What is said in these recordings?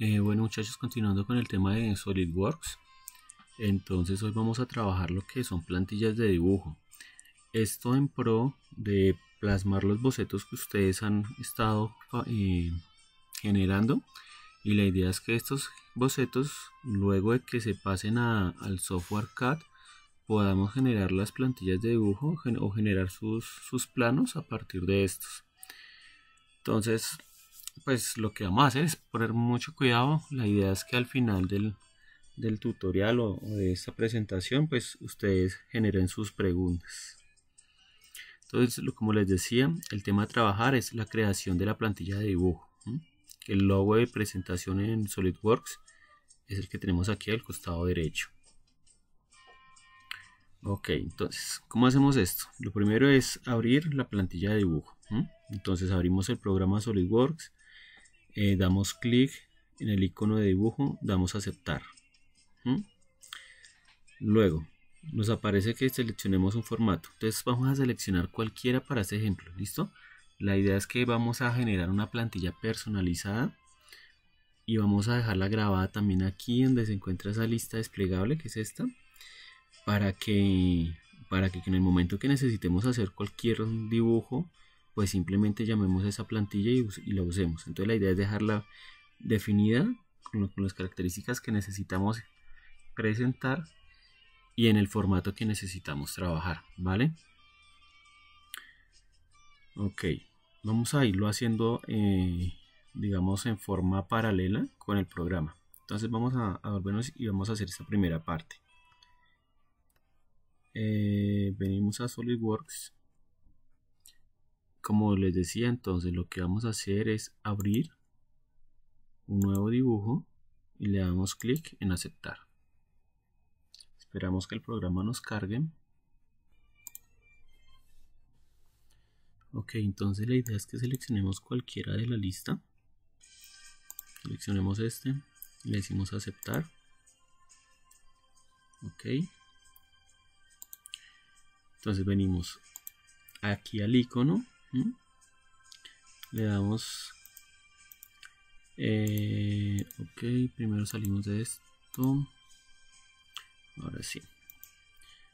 Bueno muchachos, continuando con el tema de SolidWorks, entonces hoy vamos a trabajar lo que son plantillas de dibujo. Esto en pro de plasmar los bocetos que ustedes han estado generando, y la idea es que estos bocetos, luego de que se pasen al software CAD, podamos generar las plantillas de dibujo o generar sus planos a partir de estos. Entonces, pues lo que vamos a hacer es poner mucho cuidado. La idea es que al final del tutorial o de esta presentación, pues ustedes generen sus preguntas. Entonces, como les decía, el tema a trabajar es la creación de la plantilla de dibujo. El logo de presentación en SolidWorks es el que tenemos aquí al costado derecho. Ok, entonces, ¿cómo hacemos esto? Lo primero es abrir la plantilla de dibujo. Entonces abrimos el programa SolidWorks, damos clic en el icono de dibujo, damos a aceptar. Luego nos aparece que seleccionemos un formato. Entonces vamos a seleccionar cualquiera para este ejemplo. ¿Listo? La idea es que vamos a generar una plantilla personalizada y vamos a dejarla grabada también aquí donde se encuentra esa lista desplegable, que es esta, para que en el momento que necesitemos hacer cualquier dibujo, pues simplemente llamemos a esa plantilla y la usemos. Entonces la idea es dejarla definida con las características que necesitamos presentar y en el formato que necesitamos trabajar, ¿vale? Ok, vamos a irlo haciendo digamos en forma paralela con el programa. Entonces vamos a volvernos y vamos a hacer esta primera parte. Venimos a SolidWorks. Como les decía, entonces lo que vamos a hacer es abrir un nuevo dibujo y le damos clic en aceptar. Esperamos que el programa nos cargue. Ok, entonces la idea es que seleccionemos cualquiera de la lista. Seleccionemos este, le decimos aceptar. Ok. Entonces venimos aquí al icono. Le damos ok, primero salimos de esto. Ahora sí.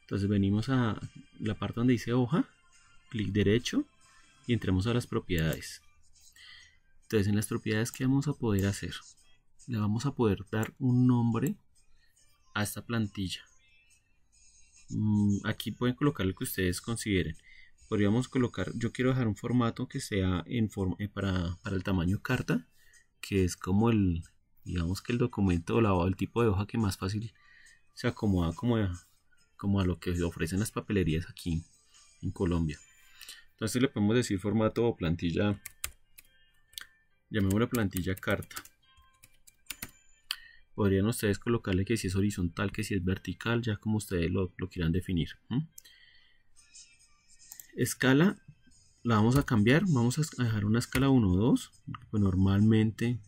Entonces venimos a la parte donde dice hoja, clic derecho y entramos a las propiedades. Entonces en las propiedades, ¿qué vamos a poder hacer? Le vamos a poder dar un nombre a esta plantilla. Aquí pueden colocar lo que ustedes consideren. Podríamos colocar, yo quiero dejar un formato que sea para el tamaño carta, que es como digamos que el documento o el tipo de hoja que más fácil se acomoda como a lo que ofrecen las papelerías aquí en Colombia. Entonces le podemos decir formato o plantilla, llamémosla plantilla carta. Podrían ustedes colocarle que si es horizontal, que si es vertical, ya como ustedes lo quieran definir. Escala la vamos a cambiar, vamos a dejar una escala 1 o 2, pues normalmente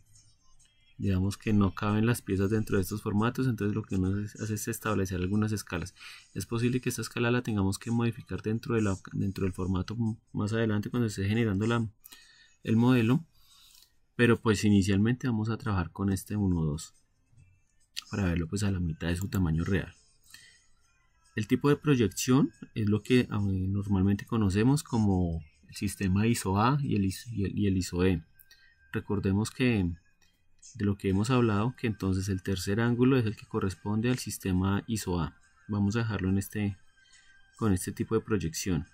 digamos que no caben las piezas dentro de estos formatos, entonces lo que uno hace es establecer algunas escalas. Es posible que esta escala la tengamos que modificar dentro del formato más adelante cuando esté generando el modelo, pero pues inicialmente vamos a trabajar con este 1 o 2 para verlo pues a la mitad de su tamaño real. El tipo de proyección es lo que normalmente conocemos como el sistema ISO-A y el ISO-E. Recordemos que de lo que hemos hablado, que entonces el tercer ángulo es el que corresponde al sistema ISO-A. Vamos a dejarlo con este tipo de proyección.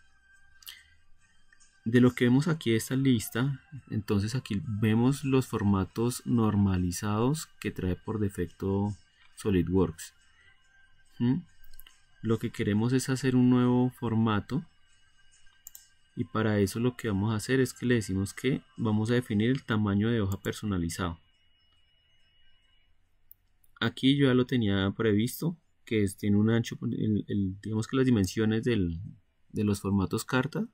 De lo que vemos aquí de esta lista, entonces aquí vemos los formatos normalizados que trae por defecto SolidWorks. Lo que queremos es hacer un nuevo formato y para eso lo que vamos a hacer es que le decimos que vamos a definir el tamaño de hoja personalizado. Aquí yo ya lo tenía previsto, que tiene un ancho, digamos que las dimensiones de los formatos carta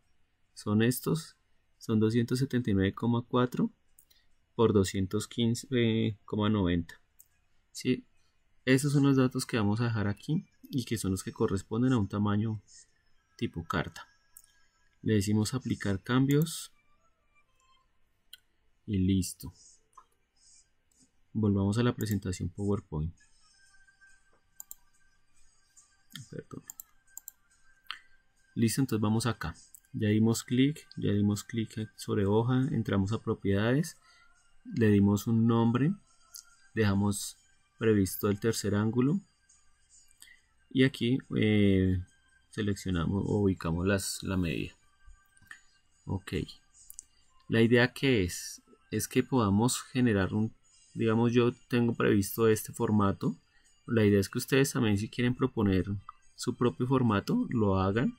son estos, son 279,4 por 215,90. ¿Sí? Esos son los datos que vamos a dejar aquí y que son los que corresponden a un tamaño tipo carta. Le decimos aplicar cambios y listo. volvamos a la presentación PowerPoint. Perdón. Listo, entonces vamos acá. Ya dimos clic sobre hoja, entramos a propiedades, le dimos un nombre, dejamos previsto el tercer ángulo y aquí seleccionamos o ubicamos la medida. Ok, la idea que es que podamos generar digamos, yo tengo previsto este formato. La idea es que ustedes también, si quieren proponer su propio formato, lo hagan.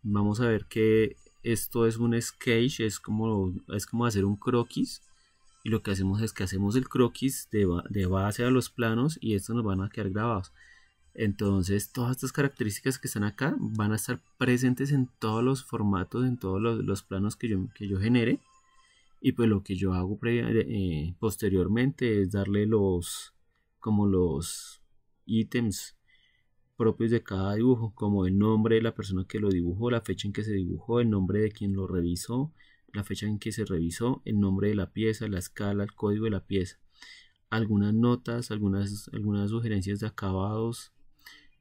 Vamos a ver que esto es un sketch, es como hacer un croquis, y lo que hacemos es que hacemos el croquis de base a los planos y estos nos van a quedar grabados. Entonces todas estas características que están acá van a estar presentes en todos los formatos, en todos los planos que yo genere. Y pues lo que yo hago posteriormente es darle los ítems propios de cada dibujo, como el nombre de la persona que lo dibujó, la fecha en que se dibujó, el nombre de quien lo revisó, la fecha en que se revisó, el nombre de la pieza, la escala, el código de la pieza, algunas notas, algunas sugerencias de acabados,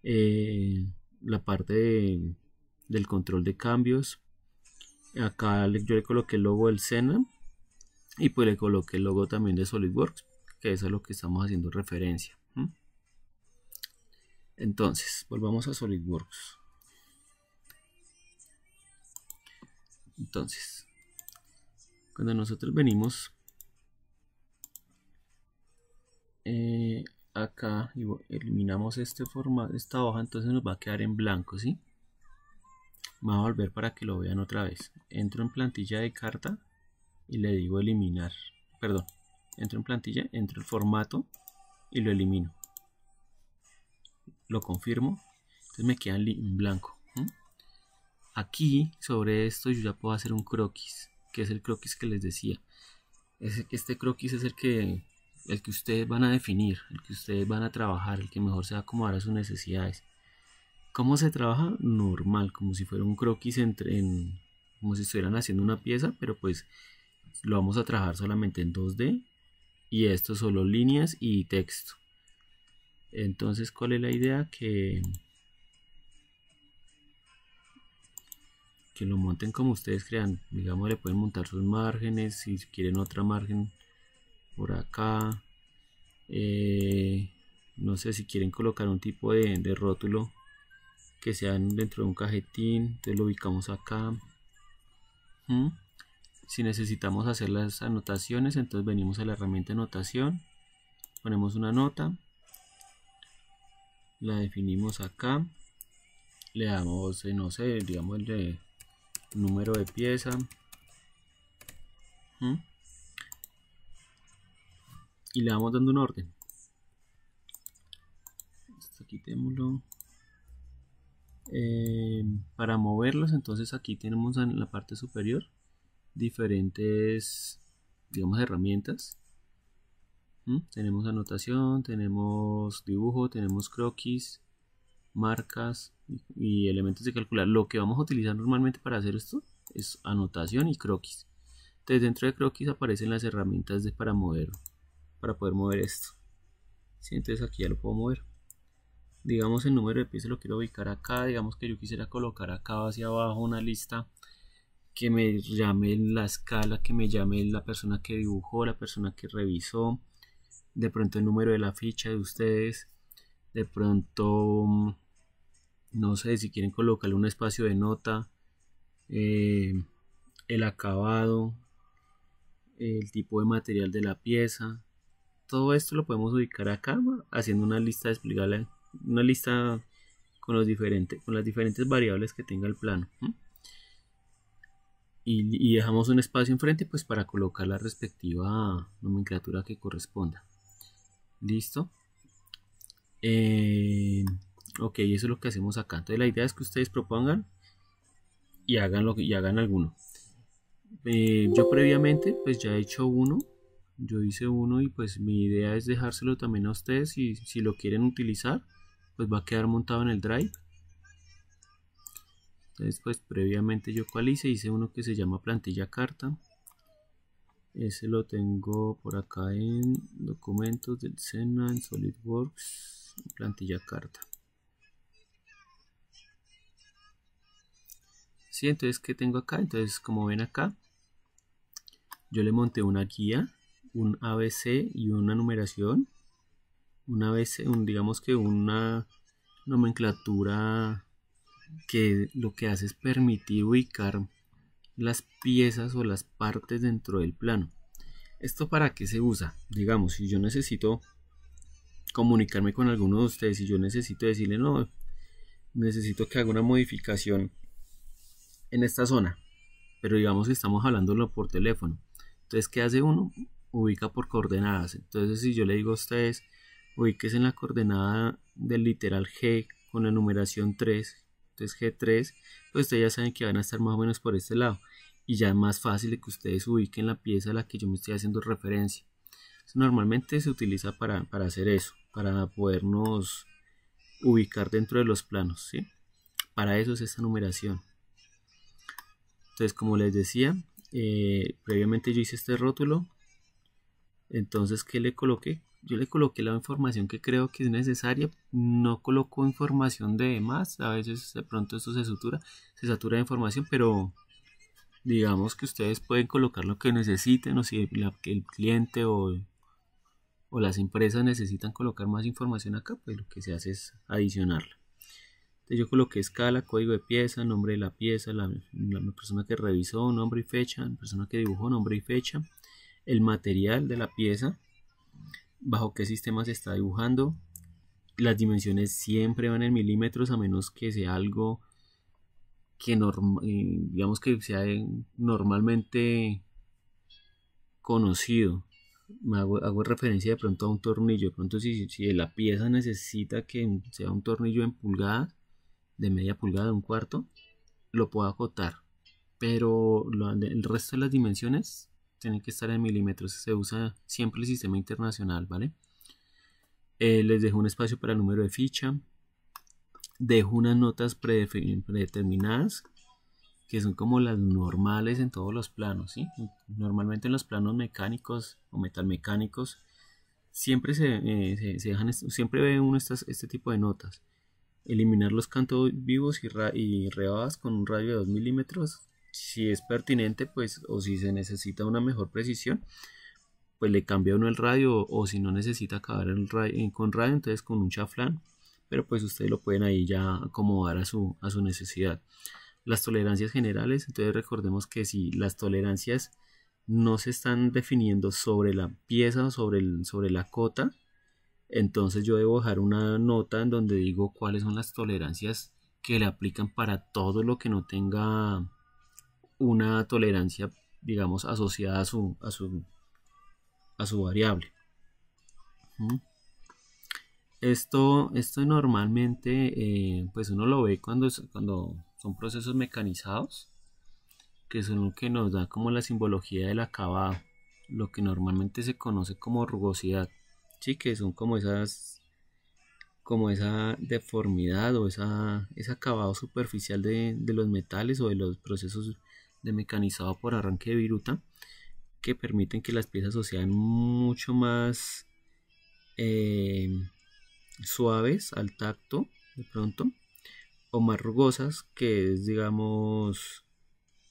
la parte del control de cambios. Acá yo le coloqué el logo del Sena y pues le coloqué el logo también de SolidWorks, que es a lo que estamos haciendo referencia. Entonces, volvamos a SolidWorks. Entonces, cuando nosotros venimos acá y eliminamos esta hoja, entonces nos va a quedar en blanco, ¿sí? Voy a volver para que lo vean otra vez. Entro en plantilla de carta y le digo eliminar. Perdón, entro en plantilla, entro en formato y lo elimino. Lo confirmo, entonces me queda en blanco. Aquí sobre esto yo ya puedo hacer un croquis, que es el croquis que les decía. Este croquis es el que ustedes van a definir, el que ustedes van a trabajar, el que mejor se va a acomodar a sus necesidades. ¿Cómo se trabaja? Normal, como si fuera un croquis como si estuvieran haciendo una pieza, pero pues lo vamos a trabajar solamente en 2D y esto solo líneas y texto. Entonces, ¿cuál es la idea? Que lo monten como ustedes crean. Digamos, le pueden montar sus márgenes, si quieren otra margen por acá. No sé, si quieren colocar un tipo de rótulo que sean dentro de un cajetín, entonces lo ubicamos acá. Si necesitamos hacer las anotaciones, entonces venimos a la herramienta anotación, ponemos una nota, la definimos acá, le damos, no sé, digamos el de número de pieza, y le vamos dando un orden. Esto quitémoslo. Para moverlos, entonces aquí tenemos en la parte superior diferentes, digamos, herramientas. Tenemos anotación, tenemos dibujo, tenemos croquis, marcas y elementos de calcular. Lo que vamos a utilizar normalmente para hacer esto es anotación y croquis. Entonces dentro de croquis aparecen las herramientas para poder mover esto. ¿Sí? Entonces aquí ya lo puedo mover. Digamos, el número de piezas lo quiero ubicar acá. Digamos que yo quisiera colocar acá hacia abajo una lista que me llame la escala, que me llame la persona que dibujó, la persona que revisó, de pronto el número de la ficha de ustedes, de pronto, no sé, si quieren colocarle un espacio de nota, el acabado, el tipo de material de la pieza. Todo esto lo podemos ubicar acá haciendo una lista desplegable, una lista con las diferentes variables que tenga el plano. Y dejamos un espacio enfrente pues para colocar la respectiva nomenclatura que corresponda. Listo. Ok, eso es lo que hacemos acá. Entonces la idea es que ustedes propongan y hagan alguno. Yo previamente pues ya he hecho uno. Yo hice uno y pues mi idea es dejárselo también a ustedes, y si lo quieren utilizar pues va a quedar montado en el Drive. Entonces pues previamente yo hice uno que se llama plantilla carta. Ese lo tengo por acá en documentos del Sena, en SolidWorks, plantilla carta. Sí, entonces, ¿qué tengo acá? Entonces, como ven acá, yo le monté una guía, un ABC y una numeración. Un ABC, digamos que una nomenclatura que lo que hace es permitir ubicar las piezas o las partes dentro del plano. ¿Esto para qué se usa? Digamos, si yo necesito comunicarme con alguno de ustedes, si yo necesito decirle, no, necesito que haga una modificación en esta zona, pero digamos que estamos hablándolo por teléfono. Entonces, ¿qué hace uno? Ubica por coordenadas. Entonces, si yo le digo a ustedes, ubíquese en la coordenada del literal G con la numeración 3, entonces G3, pues ustedes ya saben que van a estar más o menos por este lado. Y ya es más fácil de que ustedes ubiquen la pieza a la que yo me estoy haciendo referencia. Normalmente se utiliza para hacer eso, para podernos ubicar dentro de los planos, ¿sí? Para eso es esta numeración. Entonces, como les decía, previamente yo hice este rótulo. Entonces, ¿qué le coloqué? Yo le coloqué la información que creo que es necesaria. No coloco información de más. A veces de pronto esto se satura de información, pero digamos que ustedes pueden colocar lo que necesiten, o si el cliente o las empresas necesitan colocar más información acá, pues lo que se hace es adicionarla. Entonces yo coloqué escala, código de pieza, nombre de la pieza, la persona que revisó, nombre y fecha, la persona que dibujó, nombre y fecha, el material de la pieza, bajo qué sistema se está dibujando. Las dimensiones siempre van en milímetros, a menos que sea algo que digamos que sea normalmente conocido. Hago referencia de pronto a un tornillo. De pronto si la pieza necesita que sea un tornillo en pulgadas, de media pulgada, un cuarto, lo puedo acotar. Pero el resto de las dimensiones tienen que estar en milímetros. Se usa siempre el sistema internacional, ¿vale? Les dejo un espacio para el número de ficha. Dejo unas notas predeterminadas que son como las normales en todos los planos, ¿sí? Normalmente en los planos mecánicos o metalmecánicos siempre se dejan, siempre ve uno este tipo de notas. Eliminar los cantos vivos y rebadas con un radio de 2 milímetros. Si es pertinente, pues, o si se necesita una mejor precisión, pues le cambia uno el radio, o si no necesita acabar con radio, entonces con un chaflán, pero pues ustedes lo pueden ahí ya acomodar a su necesidad. Las tolerancias generales, entonces recordemos que si las tolerancias no se están definiendo sobre la pieza o sobre la cota, entonces yo debo dejar una nota en donde digo cuáles son las tolerancias que le aplican para todo lo que no tenga una tolerancia, digamos, asociada a su variable. Esto normalmente pues uno lo ve cuando son procesos mecanizados, que son lo que nos da como la simbología del acabado, lo que normalmente se conoce como rugosidad, sí, que son como esa deformidad o ese acabado superficial de los metales o de los procesos de mecanizado por arranque de viruta, que permiten que las piezas sean mucho más suaves al tacto de pronto, o más rugosas, que es, digamos,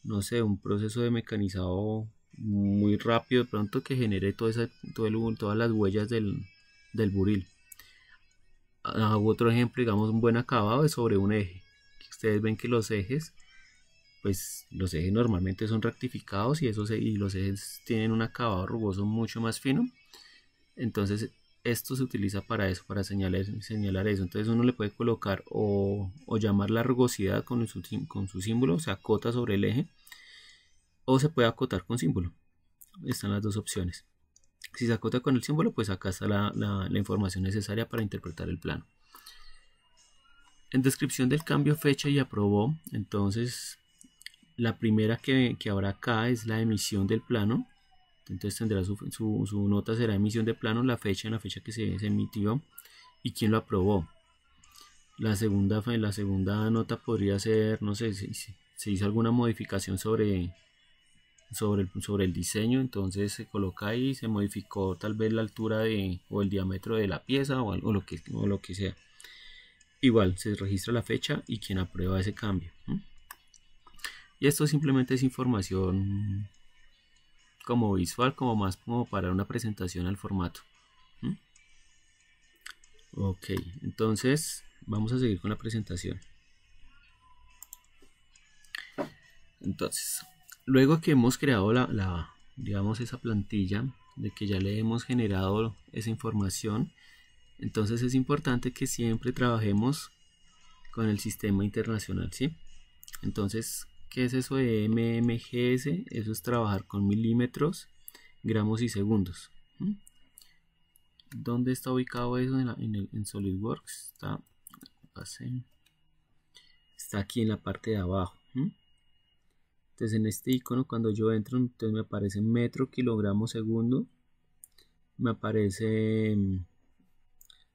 no sé, un proceso de mecanizado muy rápido de pronto, que genere todas las huellas del buril. Hago otro ejemplo, digamos, un buen acabado es sobre un eje. Ustedes ven que los ejes, pues los ejes normalmente son rectificados, y los ejes tienen un acabado rugoso mucho más fino. Entonces esto se utiliza para eso, para señalar eso. Entonces uno le puede colocar o llamar la rugosidad con su símbolo, o sea, cota sobre el eje, o se puede acotar con símbolo. Están las dos opciones. Si se acota con el símbolo, pues acá está la información necesaria para interpretar el plano. En descripción del cambio, fecha y aprobó, entonces la primera que habrá acá es la emisión del plano. Entonces tendrá su nota, será emisión de plano, la fecha que se emitió y quién lo aprobó. La segunda nota podría ser, no sé, si se hizo alguna modificación sobre sobre el diseño, entonces se coloca ahí, se modificó tal vez la altura o el diámetro de la pieza o lo que sea. Igual se registra la fecha y quien aprueba ese cambio. Y esto simplemente es información como visual, como más como para una presentación al formato. Ok, entonces vamos a seguir con la presentación. Entonces, luego que hemos creado digamos, esa plantilla, de que ya le hemos generado esa información, entonces es importante que siempre trabajemos con el sistema internacional, ¿sí? Entonces, ¿qué es eso de MMGS? Eso es trabajar con milímetros, gramos y segundos. ¿Dónde está ubicado eso en SolidWorks? Está aquí en la parte de abajo. Entonces en este icono, cuando yo entro, entonces me aparece metro, kilogramo, segundo. Me aparece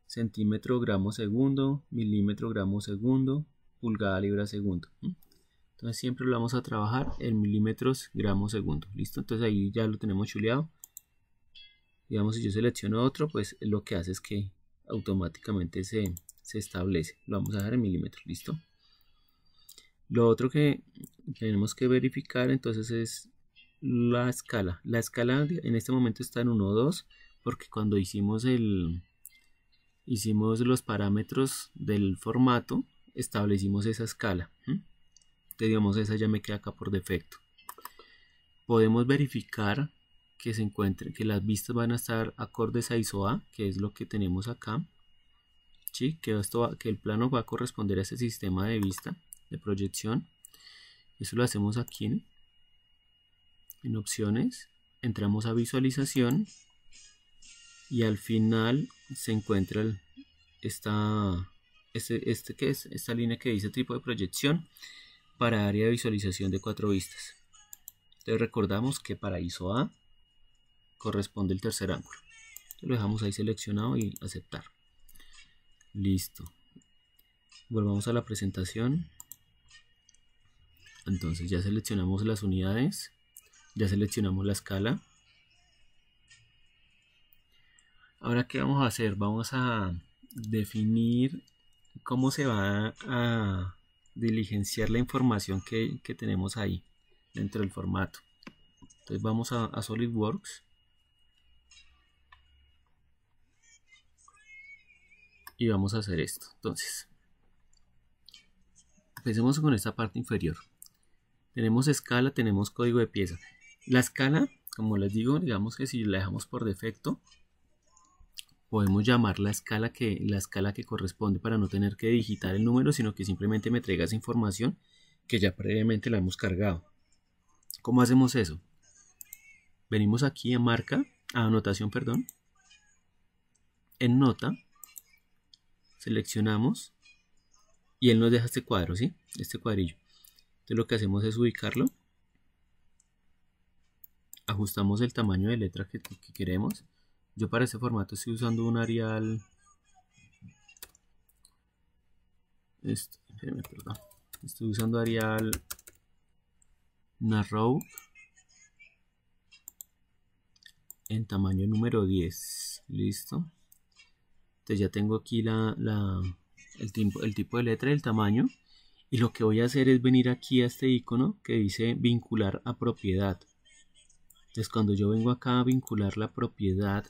centímetro, gramo, segundo, milímetro, gramo, segundo, pulgada, libra, segundo. Entonces siempre lo vamos a trabajar en milímetros, gramo, segundo. ¿Listo? Entonces ahí ya lo tenemos chuleado. Digamos, si yo selecciono otro, pues lo que hace es que automáticamente se establece. Lo vamos a dejar en milímetros. ¿Listo? Lo otro que tenemos que verificar entonces es la escala. La escala en este momento está en 1,2 porque cuando hicimos los parámetros del formato establecimos esa escala. Entonces digamos esa ya me queda acá por defecto. Podemos verificar que que las vistas van a estar acordes a ISO-A, que es lo que tenemos acá. ¿Sí? Que el plano va a corresponder a ese sistema de vista de proyección. Eso lo hacemos aquí en opciones, entramos a visualización y al final se encuentra esta línea que dice tipo de proyección para área de visualización de 4 vistas. Entonces recordamos que para ISO-A corresponde el tercer ángulo. Entonces lo dejamos ahí seleccionado y aceptar. Listo. Volvamos a la presentación. Entonces ya seleccionamos las unidades, ya seleccionamos la escala. Ahora, ¿qué vamos a hacer? Vamos a definir cómo se va a diligenciar la información que tenemos ahí dentro del formato. Entonces vamos a SolidWorks y vamos a hacer esto. Entonces, empecemos con esta parte inferior. Tenemos escala, tenemos código de pieza. La escala, como les digo, digamos que si la dejamos por defecto, podemos llamar la escala que corresponde para no tener que digitar el número, sino que simplemente me traiga esa información que ya previamente la hemos cargado. ¿Cómo hacemos eso? Venimos aquí a marca, a anotación, perdón. En nota, seleccionamos y él nos deja este cuadro, ¿sí? Este cuadrillo. Entonces lo que hacemos es ubicarlo. Ajustamos el tamaño de letra que queremos. Yo para este formato estoy usando un Arial. Perdón. Estoy usando Arial Narrow en tamaño número 10. Listo. Entonces ya tengo aquí el tipo de letra y el tamaño. Y lo que voy a hacer es venir aquí a este icono que dice vincular a propiedad. Entonces cuando yo vengo acá a vincular la propiedad,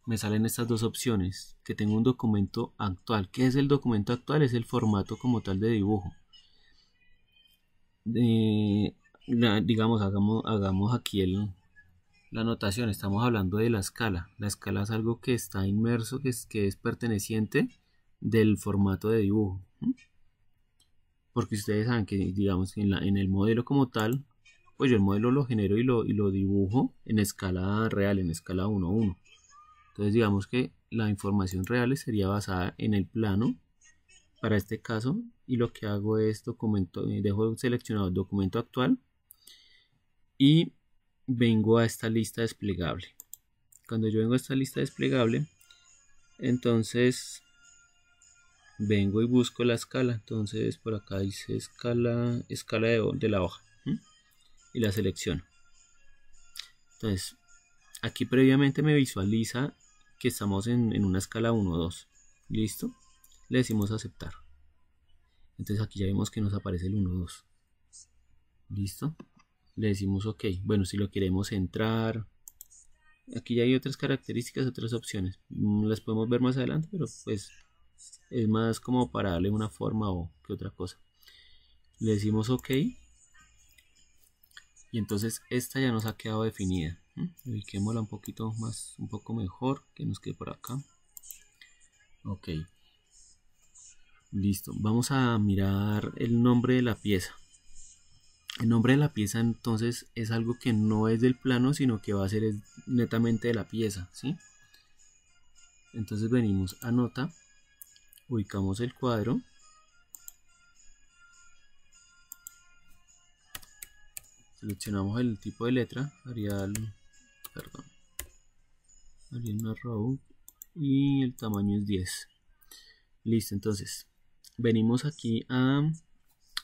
me salen estas dos opciones, que tengo un documento actual. ¿Qué es el documento actual? Es el formato como tal de dibujo. Digamos, hagamos aquí la anotación. Estamos hablando de la escala. La escala es algo que está inmerso, que es perteneciente del formato de dibujo. Porque ustedes saben que, digamos, en el modelo como tal, pues yo el modelo lo genero y lo dibujo en escala real, en escala 1:1. Entonces digamos que la información real sería basada en el plano para este caso, y lo que hago es dejo seleccionado el documento actual y vengo a esta lista desplegable. Cuando yo vengo a esta lista desplegable, entonces vengo y busco la escala. Entonces por acá dice escala de la hoja y la selecciono. Entonces, aquí previamente me visualiza que estamos en una escala 1, 2. ¿Listo? Le decimos aceptar. Entonces aquí ya vemos que nos aparece el 1, 2. ¿Listo? Le decimos OK. Bueno, si lo queremos entrar. Aquí ya hay otras características, otras opciones. Las podemos ver más adelante, pero pues es más como para darle una forma o que otra cosa. Le decimos OK. Y entonces esta ya nos ha quedado definida. Ubiquémosla un poquito más, un poco mejor, que nos quede por acá. OK. Listo. Vamos a mirar el nombre de la pieza. El nombre de la pieza entonces es algo que no es del plano, sino que va a ser netamente de la pieza, ¿sí? Entonces venimos a nota, ubicamos el cuadro, seleccionamos el tipo de letra, Arial Narrow, y el tamaño es 10. Listo, entonces venimos aquí a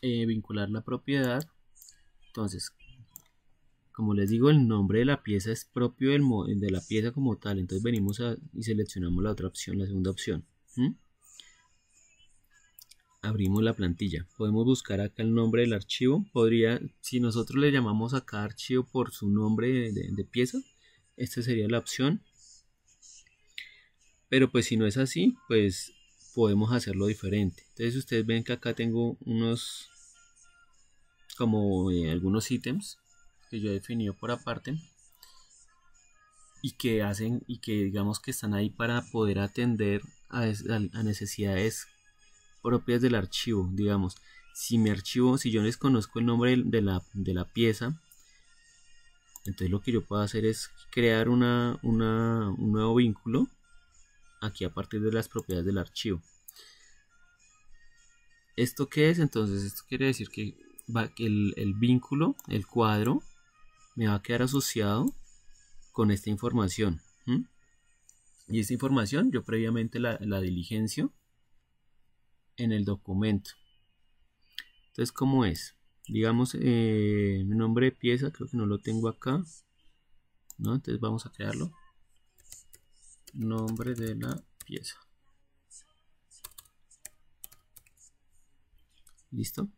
vincular la propiedad. Entonces, como les digo, el nombre de la pieza es propio de la pieza como tal. Entonces venimos y seleccionamos la otra opción, la segunda opción. Abrimos la plantilla. Podemos buscar acá el nombre del archivo. Si nosotros le llamamos a cada archivo por su nombre de pieza, esta sería la opción. Pero pues si no es así, pues podemos hacerlo diferente. Entonces ustedes ven que acá tengo unos como algunos ítems que yo he definido por aparte y que digamos que están ahí para poder atender a necesidades propias del archivo. Digamos, si yo desconozco el nombre de la pieza, entonces lo que yo puedo hacer es crear un nuevo vínculo aquí a partir de las propiedades del archivo. ¿Esto qué es? Entonces esto quiere decir que el vínculo, el cuadro, me va a quedar asociado con esta información. Y esta información yo previamente la diligencio en el documento. Entonces, ¿cómo es? Digamos, mi nombre de pieza, creo que no lo tengo acá, ¿no? Entonces vamos a crearlo. Nombre de la pieza. ¿Listo?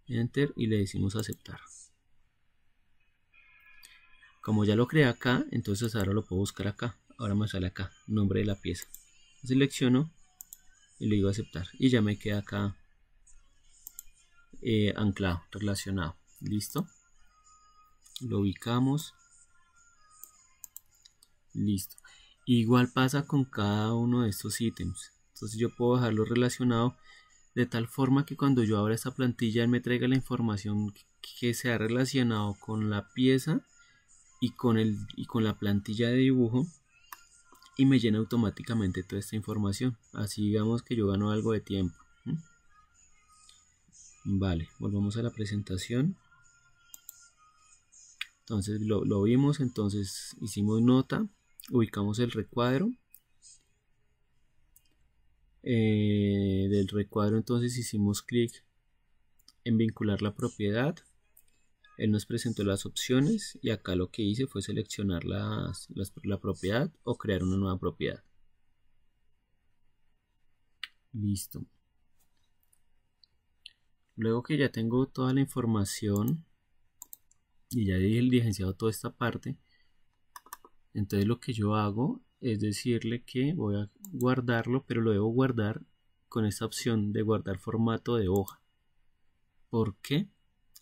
Enter y le decimos aceptar. Como ya lo creé acá, entonces ahora lo puedo buscar acá. Ahora me sale acá, nombre de la pieza. Selecciono y le digo aceptar. Y ya me queda acá anclado, relacionado. ¿Listo? Lo ubicamos. Listo. Igual pasa con cada uno de estos ítems. Entonces yo puedo dejarlo relacionado de tal forma que cuando yo abra esta plantilla él me traiga la información que se ha relacionado con la pieza y con la plantilla de dibujo y me llena automáticamente toda esta información. Así digamos que yo gano algo de tiempo. Vale, volvamos a la presentación. Entonces lo vimos, entonces hicimos nota, ubicamos el recuadro. Del recuadro entonces hicimos clic en vincular la propiedad. Él nos presentó las opciones y acá lo que hice fue seleccionar la propiedad o crear una nueva propiedad. Listo. Luego que ya tengo toda la información y ya he diligenciado toda esta parte, entonces lo que yo hago es decirle que voy a guardarlo, pero lo debo guardar con esta opción de guardar formato de hoja. ¿Por qué?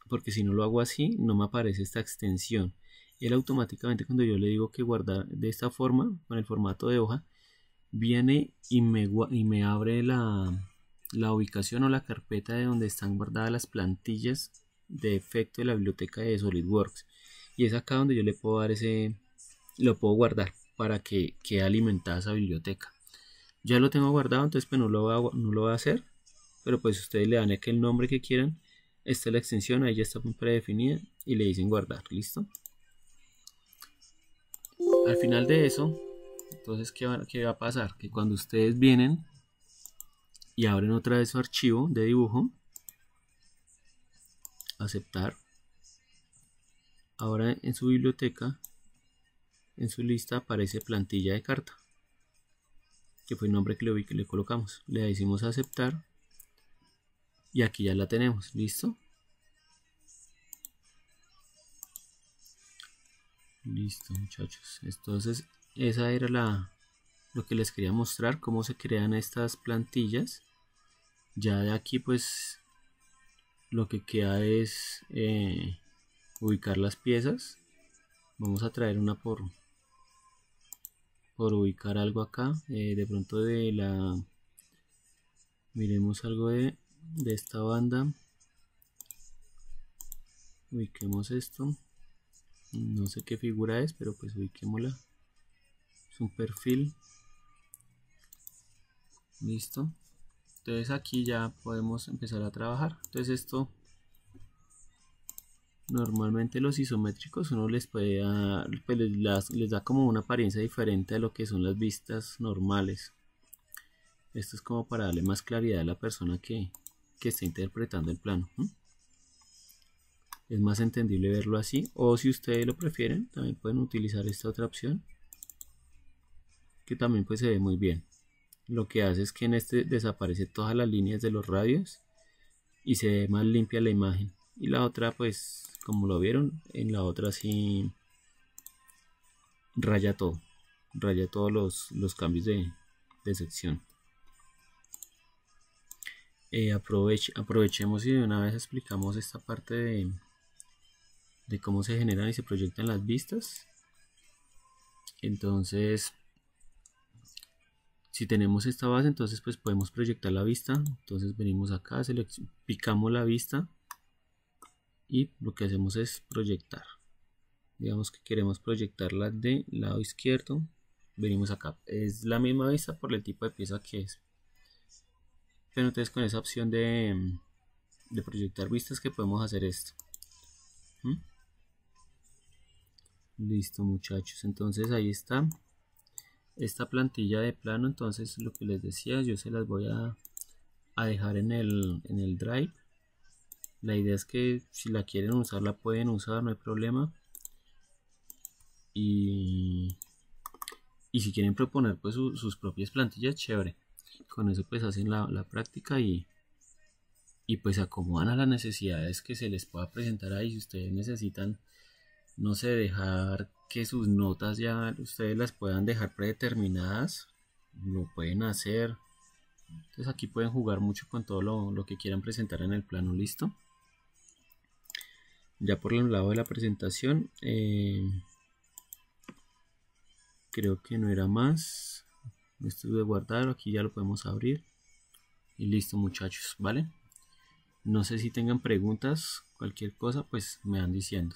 Porque si no lo hago así, no me aparece esta extensión. Él automáticamente, cuando yo le digo que guardar de esta forma, con el formato de hoja, viene y me abre la ubicación o la carpeta de donde están guardadas las plantillas de efecto de la biblioteca de SolidWorks. Y es acá donde yo le puedo dar lo puedo guardar para que quede alimentada esa biblioteca. Ya lo tengo guardado, entonces pues no lo voy a hacer, pero pues ustedes le dan aquí el nombre que quieran. Esta es la extensión, ahí ya está predefinida y le dicen guardar. ¿Listo? Al final de eso, entonces ¿qué va a pasar? Que cuando ustedes vienen y abren otra vez su archivo de dibujo, aceptar, Ahora en su biblioteca, en su lista aparece plantilla de carta, que fue el nombre que le colocamos. Le decimos aceptar y aquí ya la tenemos. ¿Listo? Listo, muchachos. Entonces esa era lo que les quería mostrar, cómo se crean estas plantillas. Ya de aquí pues lo que queda es ubicar las piezas. Vamos a traer una por ubicar algo acá. De pronto miremos algo de esta banda. Ubiquemos esto. No sé qué figura es, pero pues ubiquémosla. Es un perfil. Listo. Entonces aquí ya podemos empezar a trabajar. Entonces esto, normalmente los isométricos uno les puede dar, pues les da como una apariencia diferente a lo que son las vistas normales. Esto es como para darle más claridad a la persona que está interpretando el plano. Es más entendible verlo así, o si ustedes lo prefieren también pueden utilizar esta otra opción, que también pues se ve muy bien. Lo que hace es que en este desaparece todas las líneas de los radios y se ve más limpia la imagen. Y la otra pues, como lo vieron, en la otra sí raya todos los cambios de sección. Aprovechemos y de una vez explicamos esta parte de cómo se generan y se proyectan las vistas. Entonces, si tenemos esta base, entonces pues podemos proyectar la vista. Entonces venimos acá, picamos la vista y lo que hacemos es proyectar. Digamos que queremos proyectarla del lado izquierdo. Venimos acá, es la misma vista por el tipo de pieza que es. Pero entonces con esa opción de proyectar vistas que podemos hacer esto. Listo, muchachos, entonces ahí está esta plantilla de plano. Entonces lo que les decía, yo se las voy a dejar en el drive. La idea es que si la quieren usar la pueden usar, no hay problema. Y si quieren proponer pues sus propias plantillas, chévere. Con eso pues hacen la práctica y pues acomodan a las necesidades que se les pueda presentar ahí. Si ustedes necesitan, no sé, dejar que sus notas ya ustedes las puedan dejar predeterminadas, lo pueden hacer. Entonces aquí pueden jugar mucho con todo lo que quieran presentar en el plano. Listo. Ya por el lado de la presentación, creo que no era más. Esto es de guardar, aquí ya lo podemos abrir. Y listo, muchachos, ¿vale? No sé si tengan preguntas, cualquier cosa pues me van diciendo.